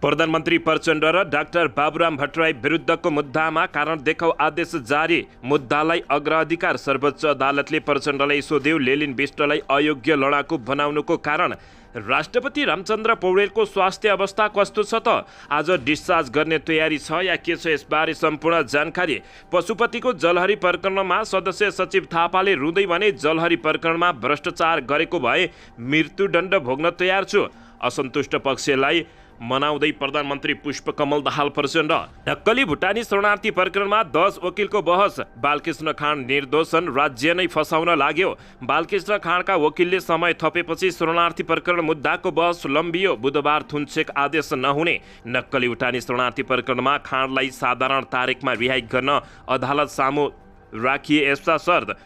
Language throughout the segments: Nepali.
प्रधानमन्त्री प्रचण्ड र डाक्टर बाबुराम भट्टराई विरुद्धको मुद्दामा कारण देखाउ आदेश जारी। मुद्दालाई अग्राधिकार सर्वोच्च अदालतले प्रचण्डलाई सोध्यो। लेलिन विष्टलाई अयोग्य लडाकु बनाउनुको कारण राष्ट्रपति रामचन्द्र पौडेलको स्वास्थ्य अवस्था कस्तो छ त? आज डिस्चार्ज गर्ने तयारी छ या के छ? यसबारे सम्पूर्ण जानकारी। पशुपतिको जलहरी प्रकरणमा सदस्य सचिव थापाले रुँदै भने जलहरी प्रकरणमा भ्रष्टाचार गरेको भए मृत्युदण्ड भोग्न तयार छु। असन्तुष्ट पक्षलाई मनाउँदै प्रधानमन्त्री पुष्पकमल दाहाल प्रचण्ड। नक्कली भुटानी शरणार्थी प्रकरणमा 10 वकिलको बहस। बालकृष्ण खाँड निर्दोषन, राज्य नै फसाउन लाग्यो। बालकृष्ण खाँडका वकिलले समय थपेपछि शरणार्थी प्रकरण मुद्दाको बहस लम्बियो। बुधबार थुनछेक आदेश नहुने। नक्कली भुटानी शरणार्थी प्रकरणमा खाँडलाई साधारण तारिखमा रिहाई गर्न अदालत सामु राखिए यस्ता शर्त।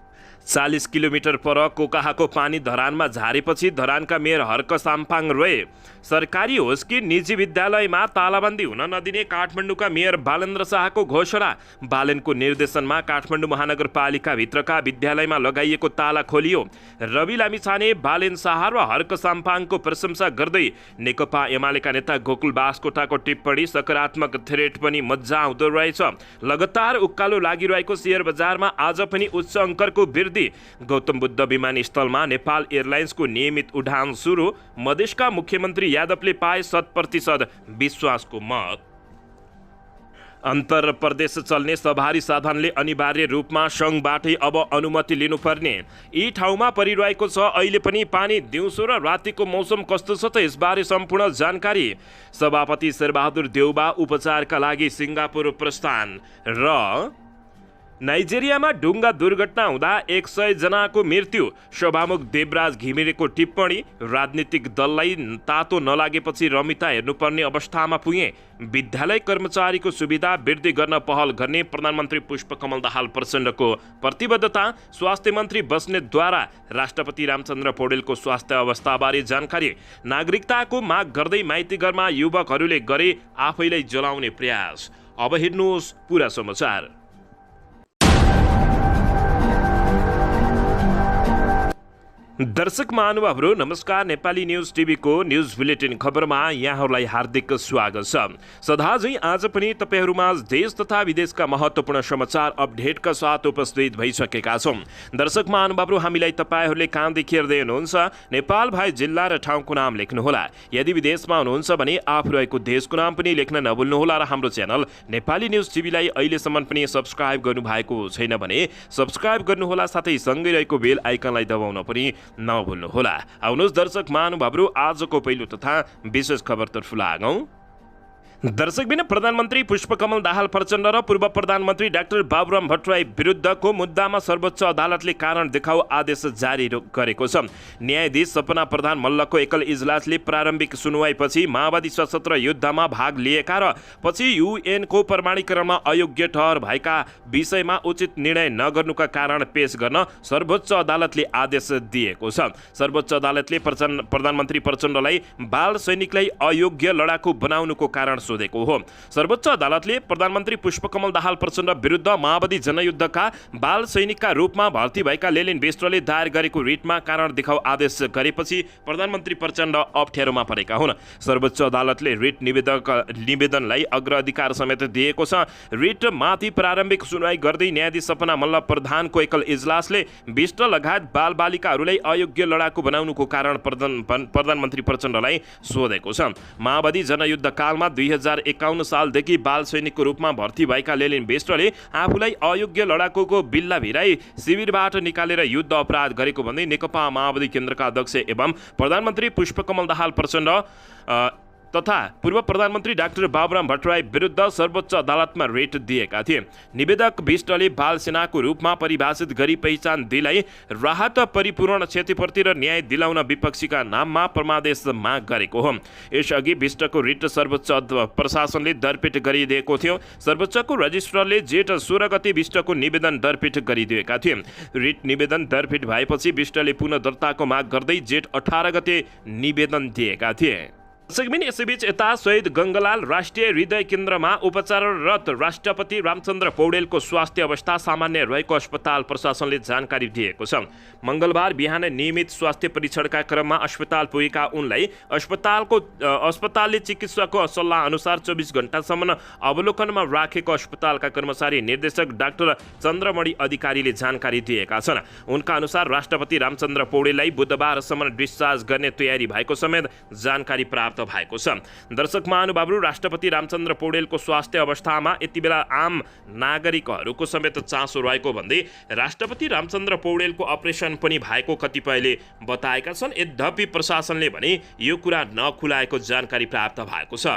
40 किलोमिटर पर कोकाहाको पानी धरानमा झारेपछि धरानका मेयर हर्क साम्पाङ रोए। सरकारी होस् कि निजी विद्यालयमा तालाबन्दी हुन नदिने काठमाडौँका मेयर बालेन्द्र शाहको घोषणा। बालेनको निर्देशनमा काठमाडौँ महानगरपालिकाभित्रका विद्यालयमा लगाइएको ताला खोलियो। रवि लामिछाने, बालेन शाह र हर्क साम्पाङको प्रशंसा गर्दै नेकपा एमालेका नेता गोकुल बास्कोटाको टिप्पणी सकारात्मक थ्रेड पनि मजा आउँदो रहेछ। लगातार उकालो लागिरहेको शेयर बजारमा आज पनि उच्च अङ्कको वृद्धि। गौतम बुद्ध विमानस्थलमा नेपाल एयरलाइन्सको नियमित उडान सुरु। मधेसका मुख्यमन्त्री यादवले पाए 100% विश्वासको मत। अन्तर प्रदेश चल्ने सवारी साधनले अनिवार्य रूपमा सङ्घबाटै अब अनुमति लिनुपर्ने। यी ठाउँमा परिरहेको छ अहिले पनि पानी। दिउँसो र रातिको मौसम कस्तो छ त? यसबारे सम्पूर्ण जानकारी। सभापति शेरबहादुर देउबा उपचारका लागि सिङ्गापुर प्रस्थान। र नाइजेरियामा डुङ्गा दुर्घटना हुँदा 100 जनाको मृत्यु। सभामुख देवराज घिमिरेको टिप्पणी। राजनीतिक दललाई तातो नलागेपछि रमिता हेर्नुपर्ने अवस्थामा पुगे। विद्यालय कर्मचारीको सुविधा वृद्धि गर्न पहल गर्ने प्रधानमन्त्री पुष्पकमल दाहाल प्रचण्डको प्रतिबद्धता। स्वास्थ्य मन्त्री बस्नेतद्वारा राष्ट्रपति रामचन्द्र पौडेलको स्वास्थ्य अवस्थाबारे जानकारी। नागरिकताको माग गर्दै माइतीघरमा युवकहरूले गरे आफैलाई जलाउने प्रयास। अब हेर्नुहोस् पुरा समाचार। दर्शक महानुभावहरू नमस्कार। नेपाली न्युज टिभीको न्युज बुलेटिन खबरमा यहाँहरूलाई हार्दिक स्वागत छ। सदाझै आज पनि तपाईँहरूमा देश तथा विदेशका महत्त्वपूर्ण समाचार अपडेटका साथ उपस्थित भइसकेका छौँ। दर्शक महानुभावहरू हामीलाई तपाईँहरूले कहाँदेखि हेर्दै हुनुहुन्छ नेपाल बाहेक जिल्ला र ठाउँको नाम लेख्नुहोला। यदि विदेशमा हुनुहुन्छ भने आफू रहेको देशको नाम पनि लेख्न नभुल्नुहोला। र हाम्रो च्यानल नेपाली न्युज टिभीलाई अहिलेसम्म पनि सब्सक्राइब गर्नुभएको छैन भने सब्सक्राइब गर्नुहोला। साथै सँगै रहेको बेल आइकनलाई दबाउन पनि नभुल्नुहोला। आउनुहोस् दर्शक महानुभावहरू आजको पहिलो तथा विशेष खबरतर्फ लागौं। दर्शकबिन प्रधानमन्त्री पुष्पकमल दाहाल प्रचण्ड र पूर्व प्रधानमन्त्री डाक्टर बाबुराम भट्टराई विरुद्धको मुद्दामा सर्वोच्च अदालतले कारण देखाउ आदेश जारी गरेको छ। न्यायाधीश सपना प्रधान मल्लको एकल इजलासले प्रारम्भिक सुनवाईपछि माओवादी सशस्त्र युद्धमा भाग लिएका र पछि युएनको प्रमाणीकरणमा अयोग्य ठहर भएका विषयमा उचित निर्णय नगर्नुका कारण पेश गर्न सर्वोच्च अदालतले आदेश दिएको छ। सर्वोच्च अदालतले प्रधानमन्त्री प्रचण्डलाई बाल सैनिकलाई अयोग्य लडाकु बनाउनुको कारण सोधेको हो। सर्वोच्च अदालतले प्रधानमन्त्री पुष्पकमल दाहाल प्रचण्ड विरुद्ध माओवादी जनयुद्धका बाल सैनिकका रूपमा भर्ती भएका लेलिन विष्टले दायर गरेको रिटमा कारण देखाउ आदेश गरेपछि प्रधानमन्त्री प्रचण्ड अप्ठ्यारोमा परेका हुन्। सर्वोच्च अदालतले रिट निवेदनलाई अग्राधिकार समेत दिएको छ। रिट माथि प्रारम्भिक सुनवाई गर्दै न्यायाधीश सपना मल्ल प्रधानको एकल इजलासले विष्ट लगायत बालबालिकाहरूलाई अयोग्य लडाकु बनाउनुको कारण प्रधानमन्त्री प्रचण्डलाई सोधेको छ। माओवादी जनयुद्ध कालमा 2051 सालदेखि बाल सैनिकको रूपमा भर्ती भएका लेलिन विष्टले आफूलाई अयोग्य लडाकुको बिल्ला भिराई शिविरबाट निकालेर युद्ध अपराध गरेको भन्दै नेकपा माओवादी केन्द्रका अध्यक्ष एवं प्रधानमन्त्री पुष्पकमल दाहाल प्रचण्ड तथा पूर्व प्रधानमन्त्री डाक्टर बाबुराम भट्टराई विरुद्ध सर्वोच्च अदालतमा रिट दिएका थिए। निवेदक विष्टले बाल सेनाको रूपमा परिभाषित गरी पहिचान दिलाई राहत परिपूर्ण क्षतिपूर्ति र न्याय दिलाउन विपक्षीका नाममा परमादेश माग गरेको हो। यसअघि विष्टको रिट सर्वोच्च प्रशासनले दरपिट गरिदिएको थियो। सर्वोच्चको रजिस्ट्रारले जेठ 16 गते विष्टको निवेदन दरपिट गरिदिएका थिए। रिट निवेदन दरपिट भएपछि विष्टले पुनः दर्ताको माग गर्दै जेठ 18 गते निवेदन दिएका थिए। दर्शकबिन यसैबीच यता शहीद गङ्गलाल राष्ट्रिय हृदय केन्द्रमा उपचाररत राष्ट्रपति रामचन्द्र पौडेलको स्वास्थ्य अवस्था सामान्य रहेको अस्पताल प्रशासनले जानकारी दिएको छ। मङ्गलबार बिहान नियमित स्वास्थ्य परीक्षणका क्रममा अस्पताल पुगेका उनलाई अस्पतालले चिकित्सकको सल्लाह अनुसार 24 घण्टासम्म अवलोकनमा राखेको अस्पतालका कर्मचारी निर्देशक डाक्टर चन्द्रमणि अधिकारीले जानकारी दिएका छन्। उनका अनुसार राष्ट्रपति रामचन्द्र पौडेललाई बुधबारसम्म डिस्चार्ज गर्ने तयारी भएको समेत जानकारी प्राप्त भएको छ। दर्शक महानुभावहरू, राष्ट्रपति रामचन्द्र पौडेलको स्वास्थ्य अवस्थामा यति बेला आम नागरिकहरूको समेत चासो रहेको भन्दै राष्ट्रपति रामचन्द्र पौडेलको अपरेसन पनि भएको कतिपयले बताएका छन्। यद्यपि प्रशासनले भने यो कुरा नखुलाएको जानकारी प्राप्त भएको छ।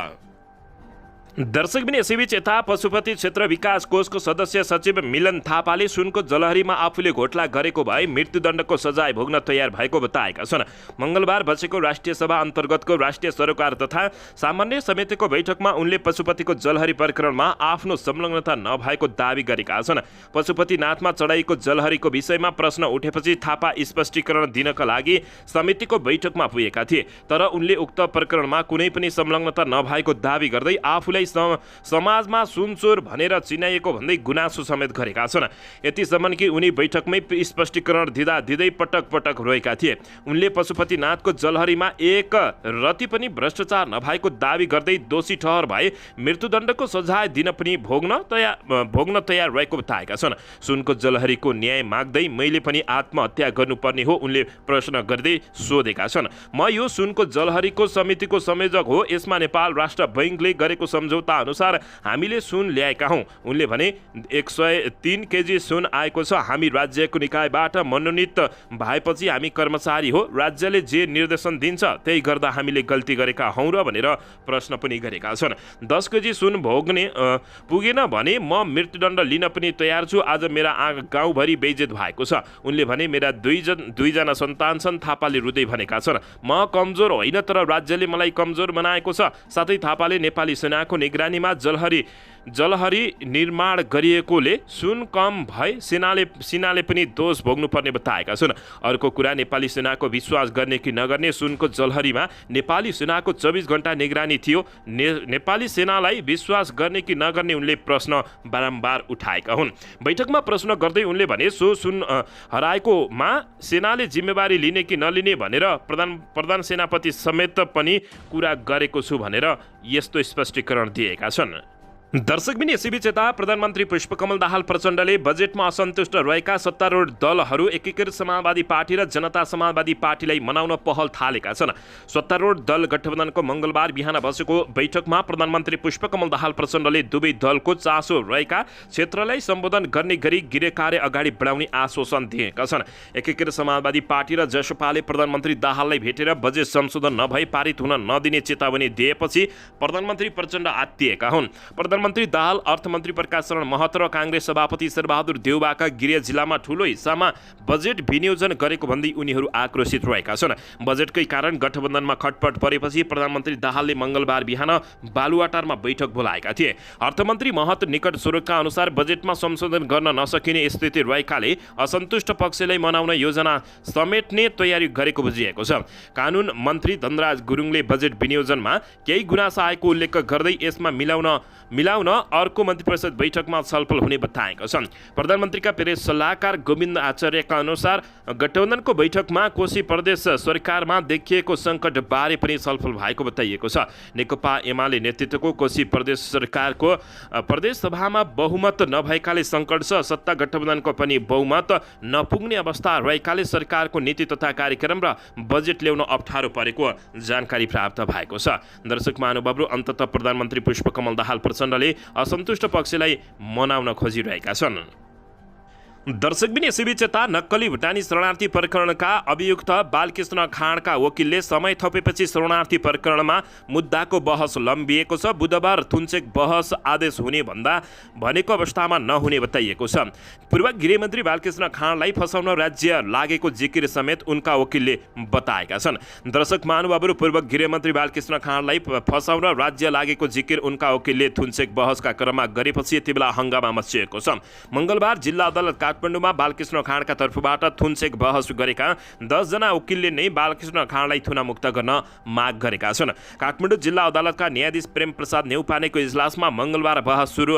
दर्शकबिन यसैबीच यता पशुपति क्षेत्र विकास कोषको सदस्य सचिव मिलन थापाले सुनको जलहरीमा आफूले घोटाला गरेको भए मृत्युदण्डको सजाय भोग्न तयार भएको बताएका छन्। मङ्गलबार बसेको राष्ट्रिय सभा अन्तर्गतको राष्ट्रिय सरोकार तथा सामान्य समितिको बैठकमा उनले पशुपतिको जलहरी प्रकरणमा आफ्नो संलग्नता नभएको दावी गरेका छन्। पशुपतिनाथमा चढाइएको जलहरीको विषयमा प्रश्न उठेपछि थापा स्पष्टीकरण दिनका लागि समितिको बैठकमा पुगेका थिए, तर उनले उक्त प्रकरणमा कुनै पनि संलग्नता नभएको दावी गर्दै आफूलाई समाजमा सुनचोर भनेर चिनाइएको भन्दै गुनासो समेत गरेका छन्। यतिसम्म कि उनी बैठकमै स्पष्टीकरण दिँदै पटक पटक रोएका थिए। उनले पशुपतिनाथको जलहरीमा एक रति पनि भ्रष्टाचार नभएको दावी गर्दै दोषी ठहर भए मृत्युदण्डको सजाय दिन पनि भोग्न तयार रहेको बताएका छन्। सुनको जलहरीको न्याय माग्दै मैले पनि आत्महत्या गर्नुपर्ने हो उनले प्रश्न गर्दै सोधेका छन्। म यो सुनको जलहरीको समितिको संयोजक हो, यसमा नेपाल राष्ट्र बैंकले गरेको सम्झौता अनुसार हामीले सुन ल्याएका हौँ। उनले भने 103 केजी सुन आएको छ। हामी राज्यको निकायबाट मनोनित भएपछि हामी कर्मचारी हो, राज्यले जे निर्देशन दिन्छ त्यही गर्दा हामीले गल्ती गरेका हौँ र भनेर प्रश्न पनि गरेका छन्। 10 केजी सुन पुगेन भने म मृत्युदण्ड लिन पनि तयार छु। आज मेरा गाउँभरि बेइज्जत भएको छ। उनले भने मेरा दुईजना सन्तान छन्। थापाले रुँदै भनेका छन्, म कमजोर होइन तर राज्यले मलाई कमजोर बनाएको छ। साथै थापाले नेपाली सेनाको निगरानीमा जलहरी निर्माण गरिएकोले सुन कम भए सेनाले पनि दोष भोग्नुपर्ने बताएका छन्। अर्को कुरा, नेपाली सेनाको विश्वास गर्ने कि नगर्ने, सुनको जलहरीमा नेपाली सेनाको 24 घण्टा निगरानी थियो। नेपाली सेनालाई विश्वास गर्ने कि नगर्ने उनले प्रश्न बारम्बार उठाएका हुन्। बैठकमा प्रश्न गर्दै उनले भने सो सुन हराएकोमा सेनाले जिम्मेवारी लिने कि नलिने भनेर प्रधान सेनापति समेत पनि कुरा गरेको छु भनेर यस्तो स्पष्टीकरण दिएका छन्। दर्शकबिन यसैबीच यता प्रधानमन्त्री पुष्पकमल दाहाल प्रचण्डले बजेटमा असन्तुष्ट रहेका सत्तारूढ दलहरू एकीकृत समाजवादी पार्टी र जनता समाजवादी पार्टीलाई मनाउन पहल थालेका छन्। सत्तारूढ दल गठबन्धनको मङ्गलबार बिहान बसेको बैठकमा प्रधानमन्त्री पुष्पकमल दाहाल प्रचण्डले दुवै दलको चासो रहेका क्षेत्रलाई सम्बोधन गर्ने गरी गृह कार्य अगाडि बढाउने आश्वासन दिएका छन्। एकीकृत समाजवादी पार्टी र जसपाले प्रधानमन्त्री दाहाललाई भेटेर बजेट संशोधन नभई पारित हुन नदिने चेतावनी दिएपछि प्रधानमन्त्री प्रचण्ड आत्तिएका हुन्। प्रधानमन्त्री दाहाल, अर्थमन्त्री प्रकाश शरण महतो र काङ्ग्रेस सभापति शेरबहादुर देउबाका गृह जिल्लामा ठूलो हिस्सामा बजेट विनियोजन गरेको भन्दै उनीहरू आक्रोशित रहेका छन्। बजेटकै कारण गठबन्धनमा खटपट परेपछि प्रधानमन्त्री दाहालले मङ्गलबार बिहान बालुवाटारमा बैठक बोलाएका थिए। अर्थमन्त्री महतो निकट स्रोतका अनुसार बजेटमा संशोधन गर्न नसकिने स्थिति रहेकाले असन्तुष्ट पक्षलाई मनाउन योजना समेट्ने तयारी गरेको बुझिएको छ। कानुन मन्त्री धनराज गुरुङले बजेट विनियोजनमा केही गुनासो आएको उल्लेख गर्दै यसमा मिलाउन अर्को मन्त्रीपरिषद बैठकमा छलफल हुने बताएका छन्। प्रधानमन्त्रीका प्रेस सल्लाहकार गोविन्द आचार्यका अनुसार गठबन्धनको बैठकमा कोशी प्रदेश सरकारमा देखिएको सङ्कट बारे पनि छलफल भएको बताइएको छ। नेकपा एमाले नेतृत्वको कोशी प्रदेश सरकारको प्रदेश सभामा बहुमत नभएकाले सङ्कट छ। सत्ता गठबन्धनको पनि बहुमत नपुग्ने अवस्था रहेकाले सरकारको नीति तथा कार्यक्रम र बजेट ल्याउन अप्ठ्यारो परेको जानकारी प्राप्त भएको छ। दर्शक महानुभावहरू, अन्ततः प्रधानमन्त्री पुष्पकमल दाहाल प्रचण्डले असन्तुष्ट पक्षलाई मनाउन खोजिरहेका छन्। दर्शकबिन यसैबीच यता नक्कली भुटानी शरणार्थी प्रकरणका अभियुक्त बालकृष्ण खाँडका वकिलले समय थपेपछि शरणार्थी प्रकरणमा मुद्दाको बहस लम्बिएको छ। बुधबार थुन्चेक बहस आदेश हुने भन्दा भनेको अवस्थामा नहुने बताइएको छ। पूर्व गृहमन्त्री बालकृष्ण खाँडलाई फसाउन राज्य लागेको जिकिर समेत उनका वकिलले बताएका छन्। दर्शक महानुभावहरू, पूर्व गृहमन्त्री बालकृष्ण खाँडलाई फसाउन राज्य लागेको जिकिर उनका वकिलले थुन्चेक बहसका क्रममा गरेपछि यति बेला हङ्गामा मचिएको छ। मङ्गलबार जिल्ला अदालत काठमाडौँमा बालकृष्ण खाँडका तर्फबाट थुनचेक बहस गरेका 10 जना वकिलले नै बालकृष्ण खाँडलाई थुनामुक्त गर्न माग गरेका छन्। काठमाडौँ जिल्ला अदालतका न्यायाधीश प्रेम प्रसाद नेउपानेको इजलासमा मङ्गलबार बहस सुरु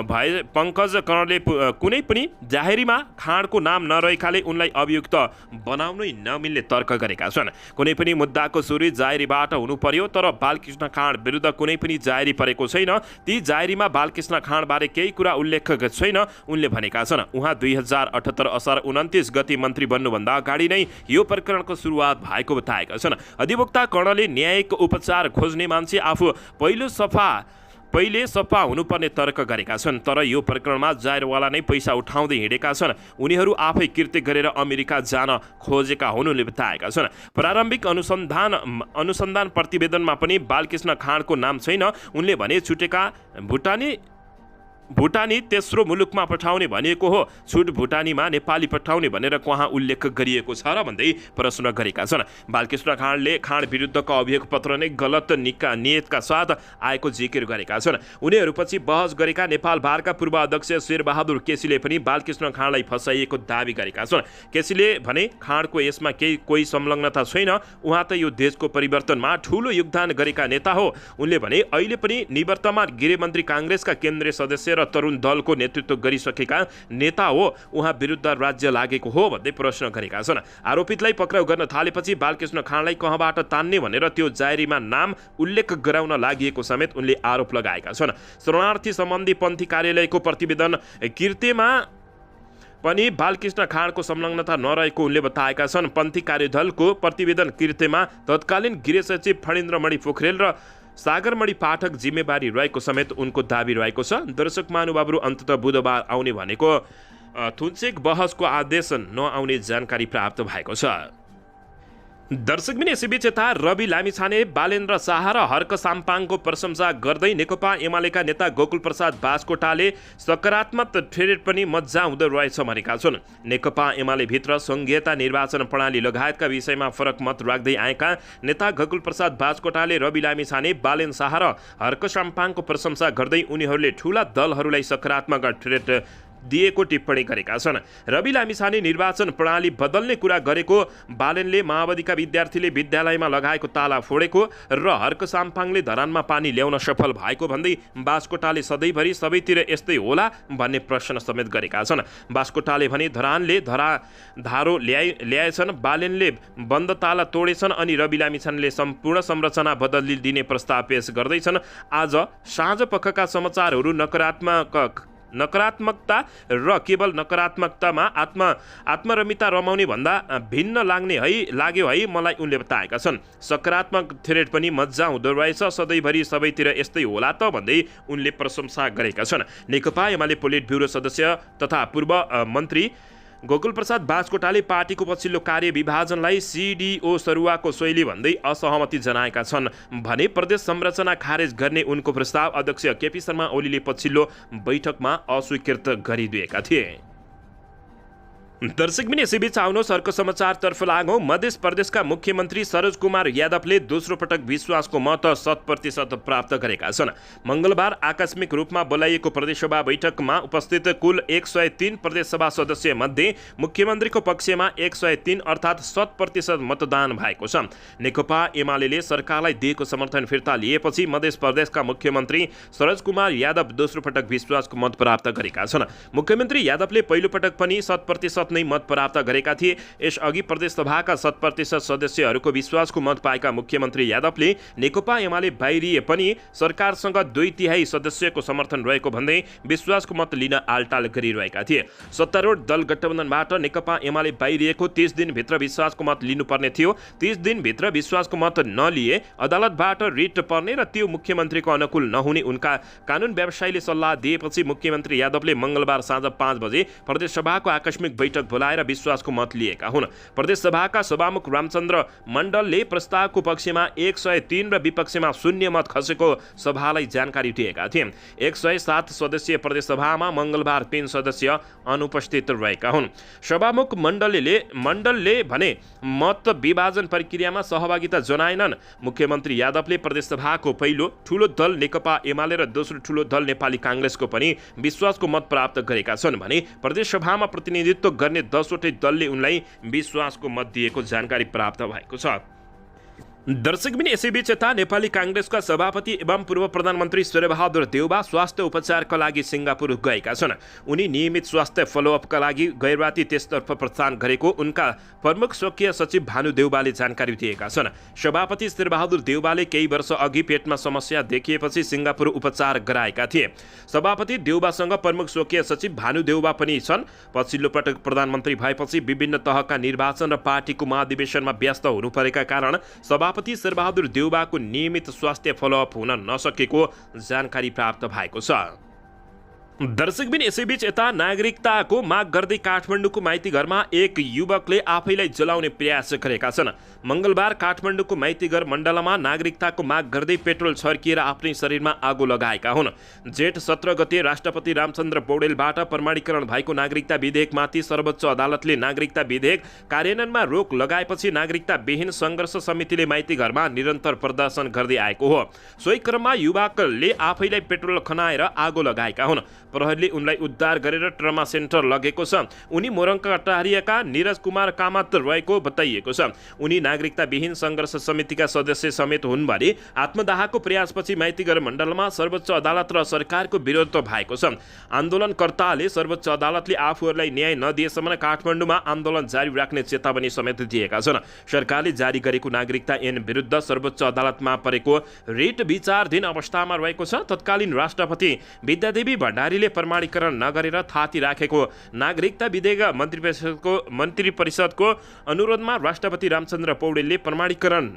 भए पंकज कर्णले कुनै पनि जाहेरीमा खाँडको नाम नरहेकाले उनलाई अभियुक्त बनाउनै नमिल्ने तर्क गरेका छन्। कुनै पनि मुद्दाको सुरु जाहेरीबाट हुनु पर्यो, तर बालकृष्ण खाँड विरुद्ध कुनै पनि जाहेरी परेको छैन। ती जाहेरीमा बालकृष्ण खाँडबारे केही कुरा उल्लेख छैन उनले भनेका छन्। उहाँ 2078 असार 29 गते मन्त्री बन्नुभन्दा अगाडि नै यो प्रकरणको सुरुवात भएको बताएका छन्। अधिवक्ता कर्णले न्यायिक उपचार खोज्ने मान्छे आफू पहिले सफा हुनुपर्ने तर्क गरेका छन्, तर यो प्रकरणमा जाहेरवाला नै पैसा उठाउँदै हिँडेका छन्। उनीहरू आफै कृत्य गरेर अमेरिका जान खोजेका हुन् उनले बताएका छन्। प्रारम्भिक अनुसन्धान प्रतिवेदनमा पनि बालकृष्ण खाँडको नाम छैन। उनले भने छुटेका भुटानी तेस्रो मुलुकमा पठाउने भनिएको हो, छुट भुटानीमा नेपाली पठाउने भनेर कहाँ उल्लेख गरिएको छ र भन्दै प्रश्न गरेका छन्। बालकृष्ण खाँडले खाँड विरुद्धको अभियोग पत्र नै गलत नियतका साथ आएको जिकिर गरेका छन्। उनीहरूपछि बहस गरेका नेपाल भारका पूर्व अध्यक्ष शेरबहादुर केसीले पनि बालकृष्ण खाँडलाई फसाइएको दावी गरेका छन्। केसीले भने खाँडको यसमा कोही संलग्नता छैन, उहाँ त यो देशको परिवर्तनमा ठूलो योगदान गरेका नेता हो। उनले भने अहिले पनि निवर्तमान गृहमन्त्री काङ्ग्रेसका केन्द्रीय सदस्य र तरुण दलको नेतृत्व गरिसकेका नेता हो, उहाँ विरुद्ध राज्य लागेको हो भन्दै प्रश्न गरेका छन्। आरोपितलाई पक्राउ गर्न थालेपछि बालकृष्ण खाँडलाई कहाँबाट तान्ने भनेर त्यो जाहेरीमा नाम उल्लेख गराउन लागि समेत उनले आरोप लगाएका छन्। शरणार्थी सम्बन्धी पन्थी कार्यालयको प्रतिवेदन कृत्यमा पनि बालकृष्ण खाँडको संलग्नता नरहेको उनले बताएका छन्। पन्थी कार्यदलको प्रतिवेदन कृत्यमा तत्कालीन गृह सचिव फणीन्द्रमणि पोखरेल र सागरमणि पाठक जिम्मेवारी रहेको समेत उनको दावी रहेको छ। दर्शक महानुभावहरू अन्ततः बुधबार आउने भनेको थुनचेक बहसको आदेश नआउने जानकारी प्राप्त भएको छ। दर्शकबिन यसैबीच यता रवि लामिछाने, बालेन्द्र शाह र हर्क साम्पाङको प्रशंसा गर्दै नेकपा एमालेका नेता गोकुल प्रसाद बास्कोटाले सकारात्मक ट्रेड पनि मजा हुँदो रहेछ भनेका छन्। नेकपा एमाले भित्र संघीयता, निर्वाचन प्रणाली लगायतका विषयमा फरक मत राख्दै आएका नेता गोकुल प्रसाद बास्कोटाले रवि लामिछाने, बालेन्द्र शाह र हर्क साम्पाङको प्रशंसा गर्दै उनीहरूले ठूला दलहरूलाई सकारात्मक ट्रेड दिएको टिप्पणी गरेका छन्। रवि लामिछाने निर्वाचन प्रणाली बदल्ने कुरा गरेको, बालेनले माओवादीका विद्यार्थीले विद्यालयमा लगाएको ताला फोडेको र हर्क साम्पाङले धरानमा पानी ल्याउन सफल भएको भन्दै बास्कोटाले सधैँभरि सबैतिर यस्तै होला भन्ने प्रश्न समेत गरेका छन्। बास्कोटाले भने धरानले धारो ल्याएछन्, बालेनले बन्द ताला तोडेछन् अनि रवि लामिछानेले सम्पूर्ण संरचना बदलिदिने प्रस्ताव पेश गर्दैछन्। आज साँझ पखका समाचारहरू नकारात्मकता र केवल नकारात्मकतामा आत्मरमिता रमाउने भन्दा भिन्न लाग्यो है मलाई उनले बताएका छन्। सकारात्मक थ्रेड पनि मजा हुँदो रहेछ, सधैँभरि सबैतिर यस्तै होला त भन्दै उनले प्रशंसा गरेका छन्। नेकपा एमाले पोलिट ब्युरो सदस्य तथा पूर्व मन्त्री गोकुल प्रसाद बास्कोटाले पार्टीको पछिल्लो कार्य विभाजनलाई सिडिओ सरुवाको शैली भन्दै असहमति जनाएका छन् भने प्रदेश संरचना खारेज गर्ने उनको प्रस्ताव अध्यक्ष केपी शर्मा ओलीले पछिल्लो बैठकमा अस्वीकृत गरिदिएका थिए। दर्शकबिन यसैबीच आउनुहोस् अर्को समाचारतर्फ लागौँ। मध्य प्रदेशका मुख्यमन्त्री सरोज कुमार यादवले दोस्रो पटक विश्वासको मत 100% प्राप्त गरेका छन्। मङ्गलबार आकस्मिक रूपमा बोलाइएको प्रदेशसभा बैठकमा उपस्थित कुल 103 प्रदेशसभा सदस्य मध्ये मुख्यमन्त्रीको पक्षमा 103 अर्थात् 100% मतदान भएको छ। नेकपा एमाले सरकारलाई दिएको समर्थन फिर्ता लिएपछि मध्य प्रदेशका मुख्यमन्त्री सरोज कुमार यादव दोस्रो पटक विश्वासको मत प्राप्त गरेका छन्। मुख्यमन्त्री यादवले पहिलो पटक पनि 100% नै मत प्राप्त गरेका थिए। यसअघि प्रदेशसभाका 100% सदस्यहरूको विश्वासको मत पाएका मुख्यमन्त्री यादवले नेकपा एमाले बाहिरिए पनि सरकारसँग 2/3 सदस्यको समर्थन रहेको भन्दै विश्वासको मत लिन आलटाल गरिरहेका थिए। सत्तारूढ दल गठबन्धनबाट नेकपा एमाले बाहिरिएको 30 दिनभित्र विश्वासको मत लिनुपर्ने थियो। 30 दिनभित्र विश्वासको मत नलिए अदालतबाट रिट पर्ने र त्यो मुख्यमन्त्रीको अनुकूल नहुने उनका कानुन व्यवसायीले सल्लाह दिएपछि मुख्यमन्त्री यादवले मङ्गलबार साँझ 5 बजे प्रदेशसभाको आकस्मिक बैठक परिषद बोलाएर विश्वासको मत लिएका हुन्। प्रदेशसभाका सभामुख रामचन्द्र मण्डलले प्रस्तावको पक्षमा 103 र विपक्षमा 0 मत खसेको सभालाई जानकारी दिएका थिए। 107 सदस्यीय प्रदेशसभामा मंगलबार 3 सदस्य अनुपस्थित रहेका हुन्। सभामुख मण्डलले भने मत विभाजन प्रक्रियामा सहभागिता जनाएनन्। मुख्यमन्त्री यादवले प्रदेशसभाको पहिलो ठूलो दल नेकपा एमाले र दोस्रो ठूलो दल नेपाली कांग्रेसको पनि विश्वासको मत प्राप्त गरेका छन् भने प्रदेशसभामा प्रतिनिधित्व गर्ने 10 वटै दलले उनलाई विश्वासको मत दिएको जानकारी प्राप्त भएको छ। दर्शकबिन यसैबीच यता नेपाली कांग्रेसका सभापति एवं पूर्व प्रधानमन्त्री शेरबहादुर देउबा स्वास्थ्य उपचारका लागि सिङ्गापुर गएका छन्। उनी नियमित स्वास्थ्य फलोअपका लागि गैर राति त्यसतर्फ प्रस्थान गरेको उनका प्रमुख स्वकीय सचिव भानु देउबाले जानकारी दिएका छन्। सभापति शेरबहादुर देउबाले केही वर्ष अघि पेटमा समस्या देखिएपछि सिङ्गापुर उपचार गराएका थिए। सभापति देउबासँग प्रमुख स्वकीय सचिव भानु देउबा पनि छन्। पछिल्लो पटक प्रधानमन्त्री भएपछि विभिन्न तहका निर्वाचन र पार्टीको महाधिवेशनमा व्यस्त हुनु परेका कारण सभापति शेरबहादुर देउबाको नियमित स्वास्थ्य फलोअप हुन नसकेको जानकारी प्राप्त भएको छ। दर्शकबिन यसैबीच यता नागरिकताको माग गर्दै काठमाडौँको माइतीघरमा एक युवकले आफैलाई जलाउने प्रयास गरेका छन्। मंगलबार काठमाडौँको माइतीघर मण्डलमा नागरिकताको माग गर्दै पेट्रोल छर्किएर आफ्नै शरीरमा आगो लगाएका हुन्। जेठ 17 गते राष्ट्रपति रामचन्द्र पौडेलबाट प्रमाणीकरण भएको नागरिकता विधेयकमाथि सर्वोच्च अदालतले नागरिकता विधेयक कार्यान्वयनमा रोक लगाएपछि नागरिकता विहीन संघर्ष समितिले माइतीघरमा निरन्तर प्रदर्शन गर्दै आएको हो। सोही क्रममा युवकले आफैलाई पेट्रोल खनाएर आगो लगाएका हुन्। प्रहरीले उनलाई उद्धार गरेर ट्रमा सेन्टर लगेको छ। उनी मोरङका अटारियाका निरज कुमार कामत रहेको बताइएको छ। उनी नागरिकता विहीन संघर्ष समितिका सदस्य समेत हुन् भने आत्मदाहको प्रयासपछि माइतीघर मण्डलमा सर्वोच्च अदालत र सरकारको विरोध भएको छ। आन्दोलनकर्ताले सर्वोच्च अदालतले आफूहरूलाई न्याय नदिएसम्म काठमाडौँमा आन्दोलन जारी राख्ने चेतावनी समेत दिएका छन्। सरकारले जारी गरेको नागरिकता ऐन विरुद्ध सर्वोच्च अदालतमा परेको रिट विचाराधीन अवस्थामा रहेको छ। तत्कालीन राष्ट्रपति विद्यादेवी भण्डारीले प्रमाणीकरण नगरेर थाती राखेको नागरिकता विधेयक मन्त्री परिषदको अनुरोधमा राष्ट्रपति रामचन्द्र पौडेलले प्रमाणीकरण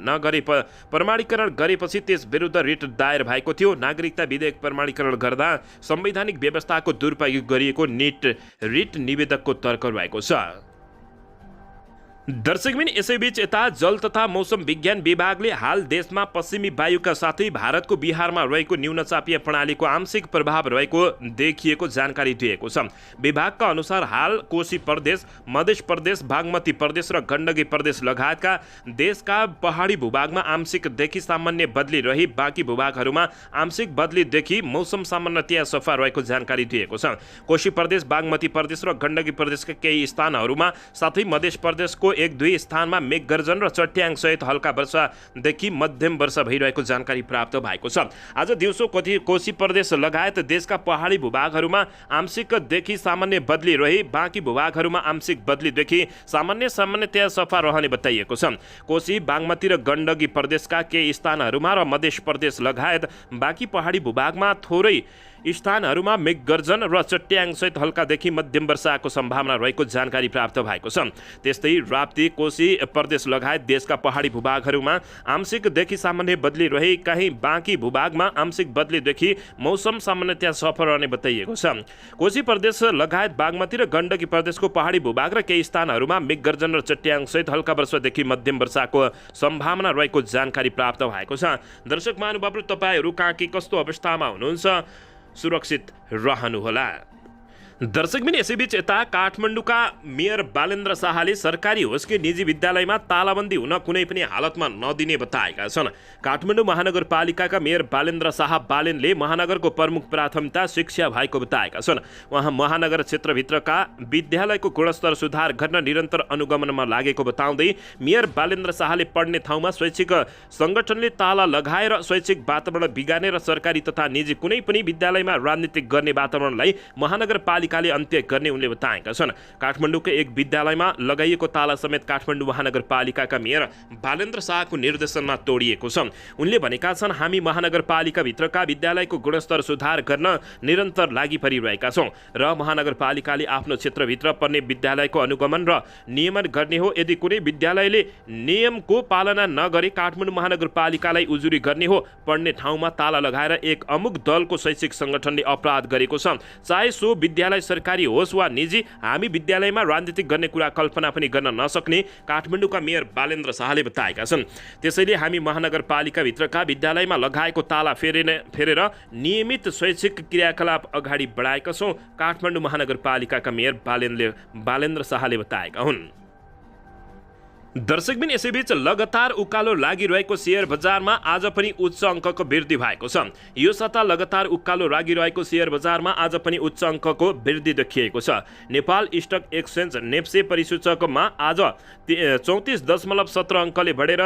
गरेपछि त्यस विरुद्ध रिट दायर भएको थियो। नागरिकता विधेयक प्रमाणीकरण गर्दा संवैधानिक व्यवस्थाको दुरुपयोग गरिएको रिट निवेदकको तर्क रहेको छ। दर्शकबिन यसैबीच यता जल तथा मौसम विज्ञान विभागले हाल देशमा पश्चिमी वायुका साथै भारतको बिहारमा रहेको न्यूनचापीय प्रणालीको आंशिक प्रभाव रहेको देखिएको जानकारी दिएको छ। विभागका अनुसार हाल कोशी प्रदेश, मध्य प्रदेश, बागमती प्रदेश र गण्डकी प्रदेश लगायतका देशका पहाडी भूभागमा आंशिकदेखि सामान्य बदली रही बाँकी भूभागहरूमा आंशिक बदलीदेखि मौसम सामान्यतया सफा रहेको जानकारी दिएको छ। कोशी प्रदेश, बागमती प्रदेश र गण्डकी प्रदेशका केही स्थानहरूमा साथै मध्य प्रदेशको 1-2 स्थानमा मेघगर्जन र चट्याङ सहित हल्का वर्षादेखि मध्यम वर्षा भइरहेको जानकारी प्राप्त भएको छ। आज दिउँसो कोशी प्रदेश लगायत देशका पहाडी भूभागहरूमा आंशिकदेखि सामान्य बदली रही बाँकी भूभागहरूमा आंशिक बदलीदेखि सामान्यतया सफा रहने बताइएको छ। कोशी, बागमती र गण्डकी प्रदेशका केही स्थानहरूमा र मध्य प्रदेश लगायत बाँकी पहाडी भूभागमा थोरै स्थानहरूमा मेघगर्जन र चट्याङ सहित हल्कादेखि मध्यम वर्षाको सम्भावना रहेको जानकारी प्राप्त भएको छ। त्यस्तै राप्ती, कोशी प्रदेश लगायत देशका पहाडी भूभागहरूमा आंशिकदेखि सामान्य बदली रही कहीँ बाँकी भूभागमा आंशिक बदलीदेखि मौसम सामान्यतया सफा रहने बताइएको छ। कोशी प्रदेश लगायत बागमती र गण्डकी प्रदेशको पहाडी भूभाग र केही स्थानहरूमा मेघगर्जन र चट्याङ सहित हल्का वर्षादेखि मध्यम वर्षाको सम्भावना रहेको जानकारी प्राप्त भएको छ। दर्शक महानुभावहरू, तपाईँहरू कहाँ के कस्तो अवस्थामा हुनुहुन्छ, सुरक्षित रहनुहोला। दर्शकबिन यसैबीच यता काठमाडौँका मेयर बालेन्द्र शाहले सरकारी होस् कि निजी विद्यालयमा तालाबन्दी हुन कुनै पनि हालतमा नदिने बताएका छन्। काठमाडौँ महानगरपालिकाका मेयर बालेन्द्र शाह बालेनले महानगरको प्रमुख प्राथमिकता शिक्षा भएको बताएका छन्। उहाँ महानगर क्षेत्रभित्रका विद्यालयको गुणस्तर सुधार गर्न निरन्तर अनुगमनमा लागेको बताउँदै मेयर बालेन्द्र शाहले पढ्ने ठाउँमा शैक्षिक सङ्गठनले ताला लगाएर शैक्षिक वातावरण बिगार्ने र सरकारी तथा निजी कुनै पनि विद्यालयमा राजनीतिक गर्ने वातावरणलाई महानगरपालिका अन्त्य गर्ने उनले बताएका छन्। काठमाडौँको एक विद्यालयमा लगाइएको ताला समेत काठमाडौँ महानगरपालिकाका मेयर बालेन्द्र शाहको निर्देशनमा तोडिएको छ। उनले भनेका छन्, हामी महानगरपालिकाभित्रका विद्यालयको गुणस्तर सुधार गर्न निरन्तर लागि परिरहेका छौँ र महानगरपालिकाले आफ्नो क्षेत्रभित्र पर्ने विद्यालयको अनुगमन र नियमन गर्ने हो। यदि कुनै विद्यालयले नियमको पालना नगरे काठमाडौँ महानगरपालिकालाई उजुरी गर्ने हो। पढ्ने ठाउँमा ताला लगाएर एक अमुक दलको शैक्षिक सङ्गठनले अपराध गरेको छ, चाहे सो विद्यालय विद्यालय सरकारी होस् वा निजी, हामी विद्यालयमा राजनीति गर्ने कुरा कल्पना पनि गर्न नसक्ने काठमाडौँका मेयर बालेन्द्र शाहले बताएका छन्। त्यसैले हामी महानगरपालिकाभित्रका विद्यालयमा लगाएको ताला फेरेर नियमित शैक्षिक क्रियाकलाप अगाडि बढाएका छौँ, काठमाडौँ महानगरपालिकाका मेयर बालेन्द्र शाहले बताएका हुन्। दर्शकबिन यसैबीच लगातार उकालो लागिरहेको शेयर बजारमा आज पनि उच्च अङ्कको वृद्धि भएको छ। यो साता लगातार उकालो लागिरहेको शेयर बजारमा आज पनि उच्च अङ्कको वृद्धि देखिएको छ। नेपाल स्टक एक्सचेन्ज नेप्से परिसूचकमा आज 34.17 अङ्कले बढेर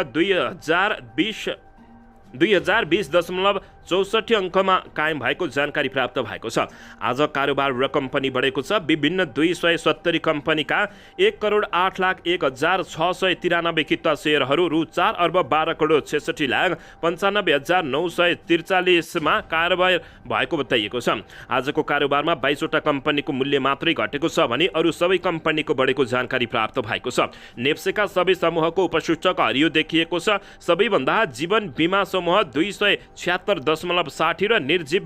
2020.64 अङ्कमा कायम भएको जानकारी प्राप्त भएको छ। आज कारोबार रकम पनि बढेको छ। विभिन्न 270 कम्पनीका 1,08,01,693 किता सेयरहरू रु 4,12,66,95,943 मा कारोबार भएको बताइएको छ। आजको कारोबारमा 22 वटा कम्पनीको मूल्य मात्रै घटेको छ भने अरू सबै कम्पनीको बढेको जानकारी प्राप्त भएको छ। नेप्सेका सबै समूहको उपसूचक हरियो देखिएको छ। सबैभन्दा जीवन बीमा समूह 276.60 र निर्जीव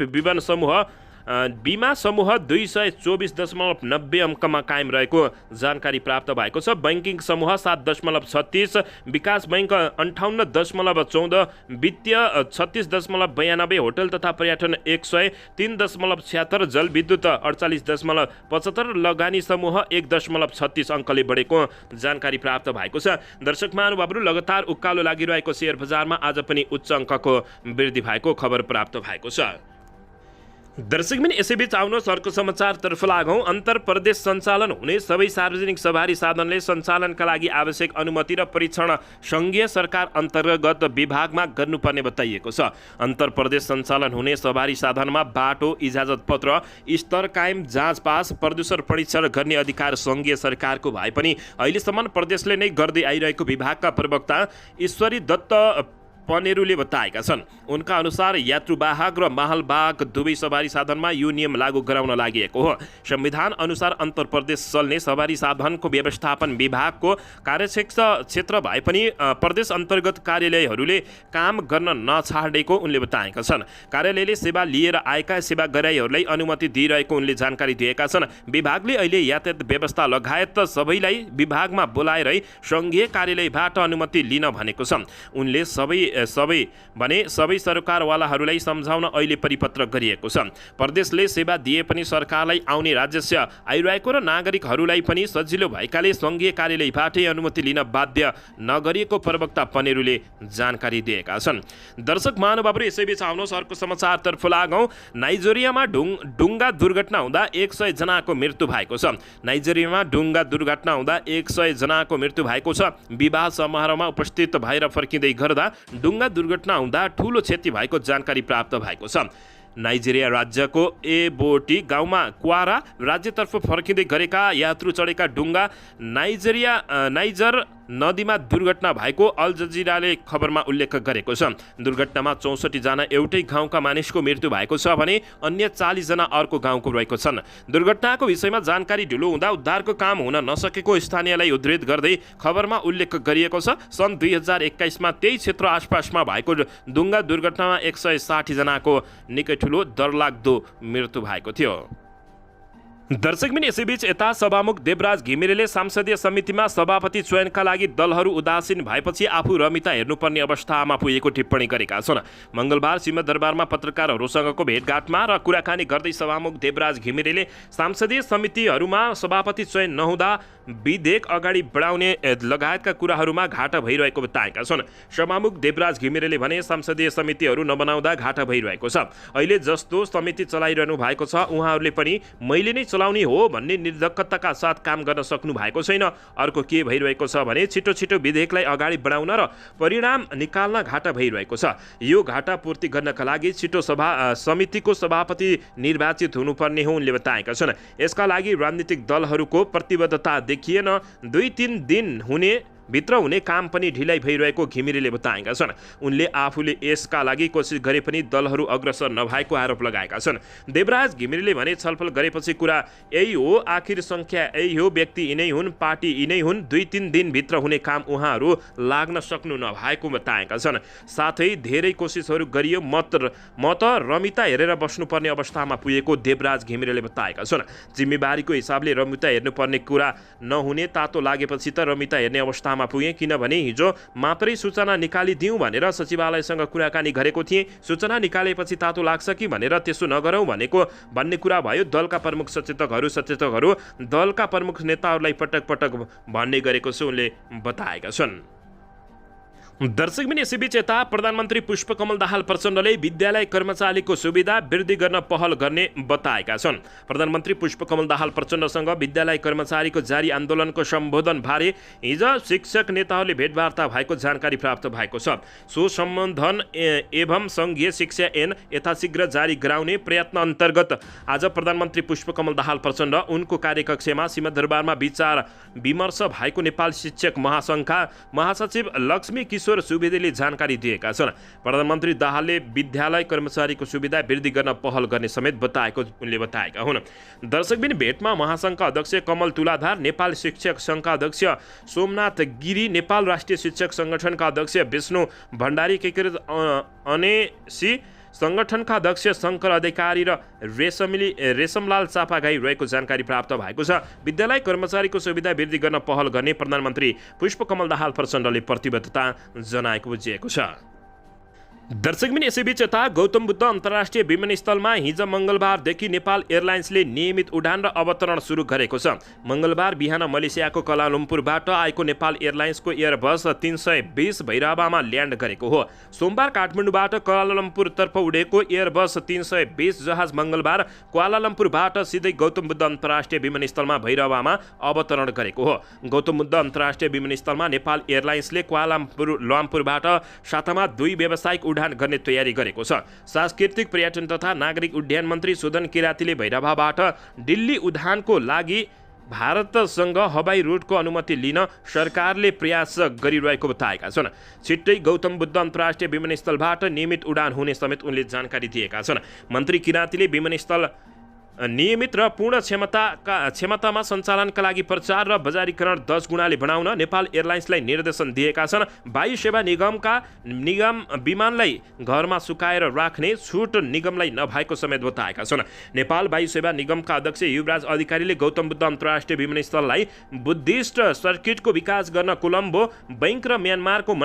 बीमा समूह 224.90 अङ्कमा कायम रहेको जानकारी प्राप्त भएको छ। बैंकिङ समूह 7.36, विकास बैंक 58.14, वित्तीय 36.92, होटल तथा पर्यटन 103.76, जलविद्युत 48.75, लगानी समूह 1.36 अङ्कले बढेको जानकारी प्राप्त भएको छ। दर्शक महानुभावहरू, लगातार उकालो लागिरहेको शेयर बजारमा आज पनि उच्च अङ्कको वृद्धि भएको खबर प्राप्त भएको छ। दर्शकबिन यसैबीच आउनुहोस् अर्को समाचारतर्फ लागौँ। अन्तर प्रदेश सञ्चालन हुने सबै सार्वजनिक सवारी साधनले सञ्चालनका लागि आवश्यक अनुमति र परीक्षण सङ्घीय सरकार अन्तर्गत विभागमा गर्नुपर्ने बताइएको छ। अन्तर प्रदेश सञ्चालन हुने सवारी साधनमा बाटो, इजाजत पत्र, स्तर कायम, जाँच पास, प्रदूषण परीक्षण गर्ने अधिकार सङ्घीय सरकारको भए पनि अहिलेसम्म प्रदेशले नै गर्दै आइरहेको विभागका प्रवक्ता ईश्वरी दत्त पनेरुले बताएका छन्। उनका अनुसार यात्रुवाहक र मालवाहक दुवै सवारी साधनमा यो नियम लागू गराउन लागि हो। संविधान अनुसार अन्तर प्रदेश चल्ने सवारी साधनको व्यवस्थापन विभागको कार्यक्षेत्र भए पनि प्रदेश अन्तर्गत कार्यालयहरूले काम गर्न नछाडेको उनले बताएका छन्। कार्यालयले सेवा लिएर आएका सेवा गराईहरूलाई अनुमति दिइरहेको उनले जानकारी दिएका छन्। विभागले अहिले यातायात व्यवस्था लगायत सबैलाई विभागमा बोलाएरै सङ्घीय कार्यालयबाट अनुमति लिन भनेको छ। उनले सबै सरकारवालाहरूलाई सम्झाउन अहिले परिपत्र गरिएको छ। प्रदेशले सेवा दिए पनि सरकारलाई आउने राजस्व आइरहेको र नागरिकहरूलाई पनि सजिलो भएकाले सङ्घीय कार्यालयबाटै अनुमति लिन बाध्य नगरिएको प्रवक्ता पनेरुले जानकारी दिएका छन्। दर्शक महानुभावहरू, यसैबीच आउनुहोस् अर्को समाचारतर्फ लागौँ। नाइजेरियामा डुङ्गा दुर्घटना हुँदा 100 जनाको मृत्यु भएको छ। नाइजेरियामा डुङ्गा दुर्घटना हुँदा 100 जनाको मृत्यु भएको छ। विवाह समारोहमा उपस्थित भएर फर्किँदै गर्दा डुङ्गा दुर्घटना हुँदा ठूलो क्षति भएको जानकारी प्राप्त भएको छ। नाइजेरिया राज्यको एबोटी गाउँमा क्वारा राज्यतर्फ फर्किँदै गरेका यात्रु चढेका डुङ्गा नाइजर नदीमा दुर्घटना भएको अल जजिराले खबरमा उल्लेख गरेको छ। दुर्घटनामा 64 जना एउटै गाउँका मानिसको मृत्यु भएको छ भने अन्य 40 जना अर्को गाउँको रहेको छन्। दुर्घटनाको विषयमा जानकारी ढिलो हुँदा उद्धारको काम हुन नसकेको स्थानीयलाई उद्धृत गर्दै खबरमा उल्लेख गरिएको छ। सन् 2021 मा त्यही क्षेत्र आसपासमा भएको डुङ्गा दुर्घटनामा 160 जनाको निकै ठुलो डरलाग्दो मृत्यु भएको थियो। दर्शकबिन यसैबीच यता सभामुख देवराज घिमिरेले संसदीय समितिमा सभापति चयनका लागि दलहरू उदासीन भएपछि आफू रमिता हेर्नुपर्ने अवस्थामा पुगेको टिप्पणी गरेका छन्। मङ्गलबार सिंहदरबारमा पत्रकारहरूसँगको भेटघाटमा र कुराकानी गर्दै सभामुख देवराज घिमिरेले संसदीय समितिहरूमा सभापति चयन नहुँदा विधेयक अगाडि बढाउने लगायतका कुराहरूमा घाटा भइरहेको बताएका छन्। सभामुख देवराज घिमिरेले भने संसदीय समितिहरू नबनाउँदा घाटा भइरहेको छ। अहिले जस्तो समिति चलाइरहनु भएको छ उहाँहरूले पनि मैले नै चलाउने हो भन्ने निर्धक्कताका साथ काम गर्न सक्नु भएको छैन। अर्को के भइरहेको छ भने छिटो छिटो विधेयकलाई अगाडि बढाउन र परिणाम निकाल्न घाटा भइरहेको छ। यो घाटा पूर्ति गर्नका लागि छिटो समितिको सभापति निर्वाचित हुनुपर्ने हो उनले बताएका छन्। यसका लागि राजनीतिक दलहरूको प्रतिबद्धता देखिएन। 2-3 दिन हुने भित्र हुने काम पनि ढिलाइ भइरहेको घिमिरेले बताएका छन्। उनले आफूले यसका लागि कोसिस गरे पनि दलहरू अग्रसर नभएको आरोप लगाएका छन्। देवराज घिमिरेले भने छलफल गरेपछि कुरा यही हो, आखिर संख्या यही हो, व्यक्ति यिनै हुन्, पार्टी यिनै हुन्, 2-3 दिनभित्र हुने काम उहाँहरू लाग्न सक्नु नभएको बताएका छन्। साथै धेरै कोसिसहरू गरियो, म त रमिता हेरेर बस्नुपर्ने अवस्थामा पुगेको देवराज घिमिरेले बताएका छन्। जिम्मेवारीको हिसाबले रमिता हेर्नुपर्ने कुरा नहुने तातो लागेपछि त रमिता हेर्ने अवस्थामा पुगे, किनभने हिजो मात्रै सूचना निकालिदिउँ भनेर सचिवालयसँग कुराकानी गरेको थिएँ। सूचना निकालेपछि तातो लाग्छ कि भनेर त्यसो नगरौँ भन्ने कुरा भयो। दलका प्रमुख सचेतकहरू दलका प्रमुख नेताहरूलाई पटक पटक भन्ने गरेको छु उनले बताएका छन्। दर्शकबिन यसैबीच यता प्रधानमन्त्री पुष्पकमल दाहाल प्रचण्डले विद्यालय कर्मचारीको सुविधा वृद्धि गर्न पहल गर्ने बताएका छन्। प्रधानमन्त्री पुष्पकमल दाहाल प्रचण्डसँग विद्यालय कर्मचारीको जारी आन्दोलनको सम्बोधन बारे हिजो शिक्षक नेताहरूले भेटवार्ता भएको जानकारी प्राप्त भएको छ। सो सम्बोधन एवं सङ्घीय शिक्षा ऐन यथाशीघ्र जारी गराउने प्रयत्न अन्तर्गत आज प्रधानमन्त्री पुष्पकमल दाहाल प्रचण्ड उनको कार्यकक्षमा सिंहदरबारमा विचार विमर्श भएको नेपाल शिक्षक महासङ्घका महासचिव लक्ष्मी किशोर सुवेदीले जानकारी दिएका छन्। प्रधानमन्त्री दाहालले विद्यालय कर्मचारीको सुविधा वृद्धि गर्न पहल गर्ने समेत बताएको उनले बताएका हुन्। दर्शकबिन भेटमा महासङ्घका अध्यक्ष कमल तुलाधार, नेपाल शिक्षक सङ्घका अध्यक्ष सोमनाथ गिरी, नेपाल राष्ट्रिय शिक्षक सङ्गठनका अध्यक्ष विष्णु भण्डारी अनेसी, सङ्गठनका अध्यक्ष शङ्कर अधिकारी र रेशमलाल चापागाई रहेको जानकारी प्राप्त भएको छ। विद्यालय कर्मचारीको सुविधा वृद्धि गर्न पहल गर्ने प्रधानमन्त्री पुष्पकमल दाहाल प्रचण्डले प्रतिबद्धता जनाएको बुझिएको छ। दर्शकबिन यसैबीच यता गौतम बुद्ध अन्तर्राष्ट्रिय विमानस्थलमा हिजो मङ्गलबारदेखि नेपाल एयरलाइन्सले नियमित उडान र अवतरण सुरु गरेको छ। मङ्गलबार बिहान मलेसियाको क्वालालम्पुरबाट आएको नेपाल एयरलाइन्सको एयरबस 320 भैरवामा ल्यान्ड गरेको हो। सोमबार काठमाडौँबाट क्वालालम्पुरतर्फ उडेको एयरबस 320 जहाज मङ्गलबार क्वालालम्पुरबाट सिधै गौतम बुद्ध अन्तर्राष्ट्रिय विमानस्थलमा भैरवामा अवतरण गरेको हो। गौतम बुद्ध अन्तर्राष्ट्रिय विमानस्थलमा नेपाल एयरलाइन्सले क्वालालम्पुरबाट सातामा 2 व्यावसायिक उडान गर्ने तयारी गरेको छ। सांस्कृतिक पर्यटन तथा नागरिक उड्डयन मन्त्री सुदन किरातीले भैरवाबाट दिल्ली उडानको लागि भारतसँग हवाई रूटको अनुमति लिन सरकारले प्रयास गरिरहेको बताएका छन्। छिट्टै गौतम बुद्ध अन्तर्राष्ट्रिय विमानस्थलबाट नियमित उडान हुने समेत उनले जानकारी दिएका छन्। मन्त्री किरातीले विमानस्थल नियमित र पूर्ण क्षमतामा सञ्चालनका लागि प्रचार र बजारीकरण 10 गुणाले बनाउन नेपाल एयरलाइन्सलाई निर्देशन दिएका छन्। वायु सेवा निगम विमानलाई घरमा सुकाएर राख्ने छुट निगमलाई नभएको समेत बताएका छन्। नेपाल वायु सेवा निगमका अध्यक्ष युवराज अधिकारीले गौतम बुद्ध अन्तर्राष्ट्रिय विमानस्थललाई बुद्धिस्ट सर्किटको विकास गर्न कोलम्बो बैंक र म्यानमारको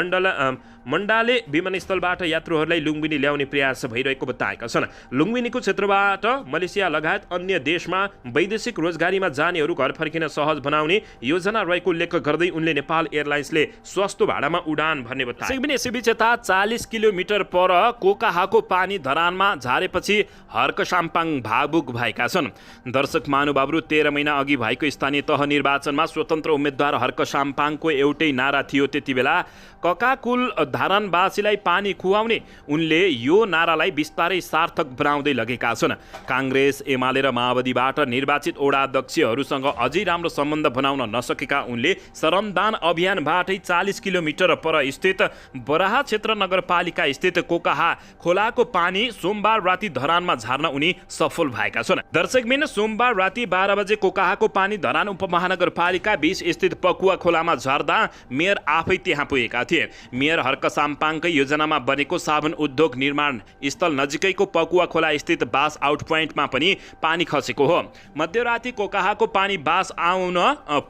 मण्डाले विमानस्थलबाट यात्रुहरूलाई लुम्बिनी ल्याउने प्रयास भइरहेको बताएका छन्। लुम्बिनीको क्षेत्रबाट मलेसिया लगायत अन्य देशमा वैदेशिक रोजगारीमा जानेहरू घर फर्किन सहज बनाउने योजना रहेको उल्लेख गर्दै उनले नेपाल एयरलाइन्सले सस्तो भाडामा उडान भर्ने बताए। यसैबीच यता 40 किलोमिटर पर कोकाहाको पानी धरानमा झारेपछि हर्क साम्पाङ भावुक भएका छन्। दर्शक महानुभावहरू 13 महिना अघि भएको स्थानीय तह निर्वाचनमा स्वतन्त्र उम्मेद्वार हर्क साम्पाङको एउटै नारा थियो। त्यति बेला ककाकुल धरानवासीलाई पानी खुवाउने उनले यो नारालाई बिस्तारै सार्थक बनाउँदै लगेका छन्। काङ्ग्रेस एमाले र माओवादीबाट निर्वाचित वडा अध्यक्षहरूसँग अझै राम्रो सम्बन्ध बनाउन नसकेका उनले श्रमदान अभियानबाटै 40 किलोमिटर पर स्थित बराहा क्षेत्र नगरपालिका स्थित कोकाहा खोलाको पानी सोमबार राति धरानमा झार्न उनी सफल भएका छन्। दर्शकबिन सोमबार राति 12 बजे कोकाहाको पानी धरान उपमहानगरपालिका 20 स्थित पकुवा खोलामा झर्दा मेयर आफै त्यहाँ पुगेका थिए। मेयर हर्क साम्पाङकै योजनामा बनेको साबुन उद्योग निर्माण स्थल नजिकैको पकुवा खोला स्थित बास आउट पोइन्टमा पनि पानी खसेको हो। मध्यराति कोकाहाको पानी बास आउन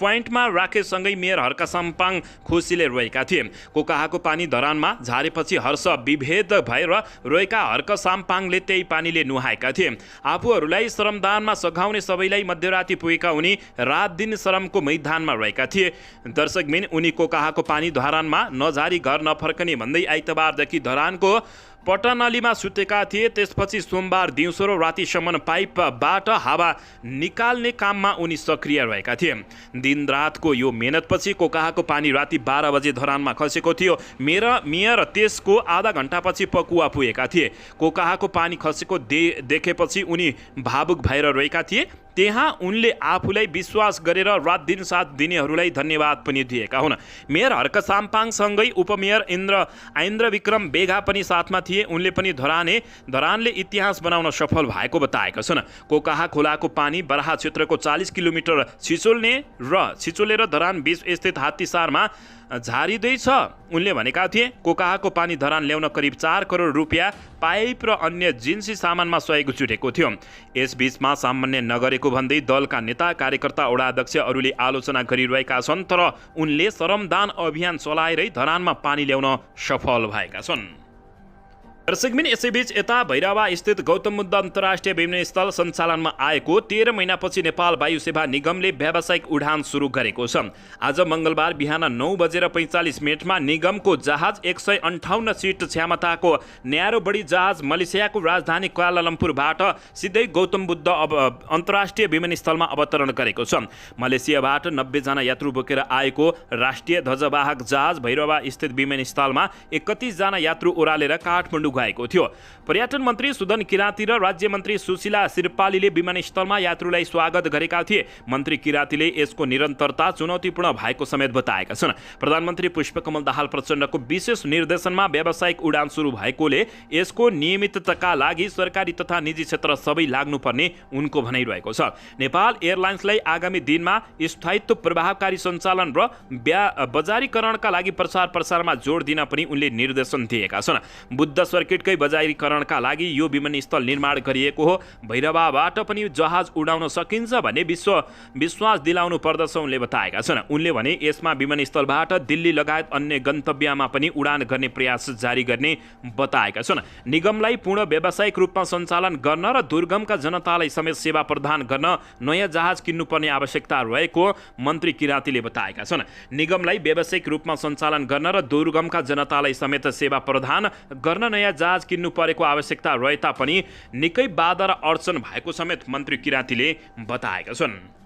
पोइन्टमा राखेसँगै मेयर हर्क साम्पाङ खुसीले रोएका थिए। कोकाहाको पानी धरानमा झारेपछि हर्ष विभेद भएर रोएका हर्क साम्पाङले त्यही पानीले नुहाएका थिए। आफूहरूलाई श्रमदानमा सघाउने सबैलाई मध्यराति पुगेका उनी रात दिन श्रमको मैदानमा रहेका थिए। दर्शकबिन उनी कोकाहाको पानी धरानमा नझारी घर नफर्कने भन्दै आइतबारदेखि धरानको पटनलीमा सुतेका थिए। त्यसपछि सोमबार दिउँसो र रातिसम्म पाइपबाट हावा निकाल्ने काममा उनी सक्रिय रहेका थिए। दिनरातको यो मेहनतपछि कोकाहाको पानी राति 12 बजे धरानमा खसेको थियो। मेयर त्यसको आधा घण्टापछि पकुवा पुगेका थिए। कोकाहाको पानी खसेको देखेपछि उनी भावुक भएर रहेका थिए। त्यहाँ उनले आफूलाई विश्वास गरेर रात दिन साथ दिनेहरूलाई धन्यवाद पनि दिएका हुन्। मेयर हर्क साम्पाङसँगै उपमेयर आइन्द्र विक्रम बेगा पनि साथमा थिए। उनले पनि धरानले इतिहास बनाउन सफल भएको बताएका छन्। कोकाहा खोलाको पानी बराहा क्षेत्रको 40 किलोमिटर छिचोले र धरान बीच स्थित हात्तीसारमा झारिँदैछ। उनले भनेका थिए कोकाहाको पानी धरान ल्याउन करिब 4 करोड रुपियाँ पाइप र अन्य जिन्सी सामानमा सहयोग जुटेको थियो। यसबीचमा सामान्य नगरेको भन्दै दलका नेता कार्यकर्ता वडा अध्यक्षहरूले आलोचना गरिरहेका छन्, तर उनले श्रमदान अभियान चलाएरै धरानमा पानी ल्याउन सफल भएका छन्। दर्शकबिन यसैबीच यता भैरवा स्थित गौतम बुद्ध अन्तर्राष्ट्रिय विमानस्थल सञ्चालनमा आएको 13 महिनापछि नेपाल वायु सेवा निगमले व्यावसायिक उडान सुरु गरेको छ। आज मङ्गलबार बिहान 9:45 मा निगमको जहाज 158 सिट क्षमताको न्यारो बडी जहाज मलेसियाको राजधानी क्वालालम्पुरबाट सिधै गौतम बुद्ध अन्तर्राष्ट्रिय विमानस्थलमा अवतरण गरेको छ। मलेसियाबाट 90 जना यात्रु बोकेर आएको राष्ट्रिय ध्वजवाहक जहाज भैरवा स्थित विमानस्थलमा 31 जना यात्रु ओह्रालेर काठमाडौँ गएको थियो। पर्यटन मन्त्री सुदन किराती र राज्य मन्त्री सुशीला सिरपालीले विमानस्थलमा यात्रुलाई स्वागत गरेका थिए। मन्त्री किरातीले यसको निरन्तरता चुनौतीपूर्ण भएको समेत बताएका छन्। प्रधानमन्त्री पुष्पकमल दाहाल प्रचण्डको विशेष निर्देशनमा व्यावसायिक उडान सुरु भएकोले यसको नियमितताका लागि सरकारी तथा निजी क्षेत्र सबै लाग्नुपर्ने उनको भनाइरहेको छ। नेपाल एयरलाइन्सलाई आगामी दिनमा स्थायित्व प्रभावकारी सञ्चालन र बजारीकरणका लागि प्रचार प्रसारमा जोड दिन पनि उनले निर्देशन दिएका छन्। बुद्ध सर्किटकै बजारीकरणका लागि यो विमानस्थल निर्माण गरिएको हो। भैरवाबाट पनि जहाज उडाउन सकिन्छ भन्ने विश्वास दिलाउनु पर्दछ उनले बताएका छन्। उनले भने यसमा विमानस्थलबाट दिल्ली लगायत अन्य गन्तव्यमा पनि उडान गर्ने प्रयास जारी गर्ने बताएका छन्। निगमलाई पूर्ण व्यावसायिक रूपमा सञ्चालन गर्न र दुर्गमका जनतालाई समेत सेवा प्रदान गर्न नयाँ जहाज किन्नुपर्ने आवश्यकता रहेको मन्त्री किरातीले बताएका छन्। निगमलाई व्यावसायिक रूपमा सञ्चालन गर्न र दुर्गमका जनतालाई समेत सेवा प्रदान गर्न नयाँ जहाज किन्नु परेको आवश्यकता रहे तापनि निकै बाधा र अडचन भएको समेत मन्त्री किरातीले बताएका छन्।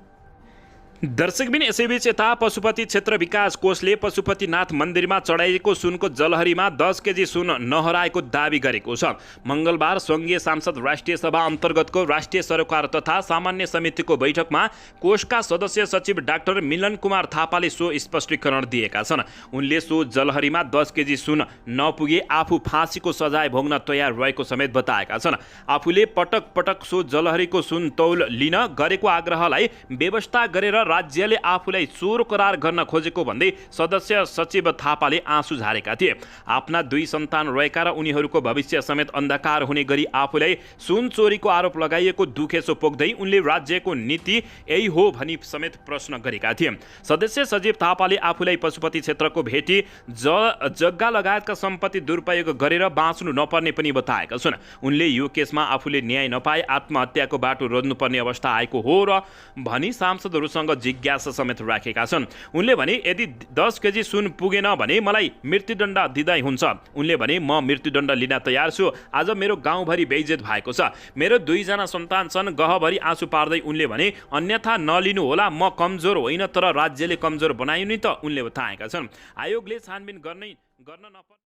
दर्शकबिन यसैबीच यता पशुपति क्षेत्र विकास कोषले पशुपतिनाथ मन्दिरमा चढाइएको सुनको जलहरीमा 10 केजी सुन नहराएको दावी गरेको छ। मङ्गलबार सङ्घीय सांसद राष्ट्रिय सभा अन्तर्गतको राष्ट्रिय सरोकार तथा सामान्य समितिको बैठकमा कोषका सदस्य सचिव डाक्टर मिलन कुमार थापाले सो स्पष्टीकरण दिएका छन्। उनले सो जलहरीमा 10 केजी सुन नपुगे आफू फाँसीको सजाय भोग्न तयार रहेको समेत बताएका छन्। आफूले पटक पटक सो जलहरीको सुन तौल लिन गरेको आग्रहलाई व्यवस्था गरेर राज्यले आफूलाई चोर करार गर्न खोजेको भन्दै सदस्य सचिव थापाले आँसु झारेका थिए। आफ्ना 2 सन्तान रहेका र उनीहरूको भविष्य समेत अन्धकार हुने गरी आफूलाई सुन चोरीको आरोप लगाइएको दुखेसो पोख्दै उनले राज्यको नीति यही हो भनी समेत प्रश्न गरेका थिए। सदस्य सचिव थापाले आफूलाई पशुपति क्षेत्रको भेटी जग्गा लगायतका सम्पत्ति दुरुपयोग गरेर बाँच्नु नपर्ने पनि बताएका छन्। उनले यो केसमा आफूले न्याय नपाए आत्महत्याको बाटो रोज्नुपर्ने अवस्था आएको हो र भनी सांसदहरूसँग जिज्ञासा समेत राखेका छन्। उनले भने यदि 10 केजी सुन पुगेन भने मलाई मृत्युदण्ड दिँदै हुन्छ। उनले भने म मृत्युदण्ड लिन तयार छु। आज मेरो गाउँभरि बेइज्जत भएको छ। मेरो 2 जना सन्तान छन्। गहभरि आँसु पार्दै उनले भने अन्यथा नलिनु होला, म कमजोर होइन तर राज्यले कमजोर बनायो नि त उनले बताएका छन्। आयोगले छानबिन गर्न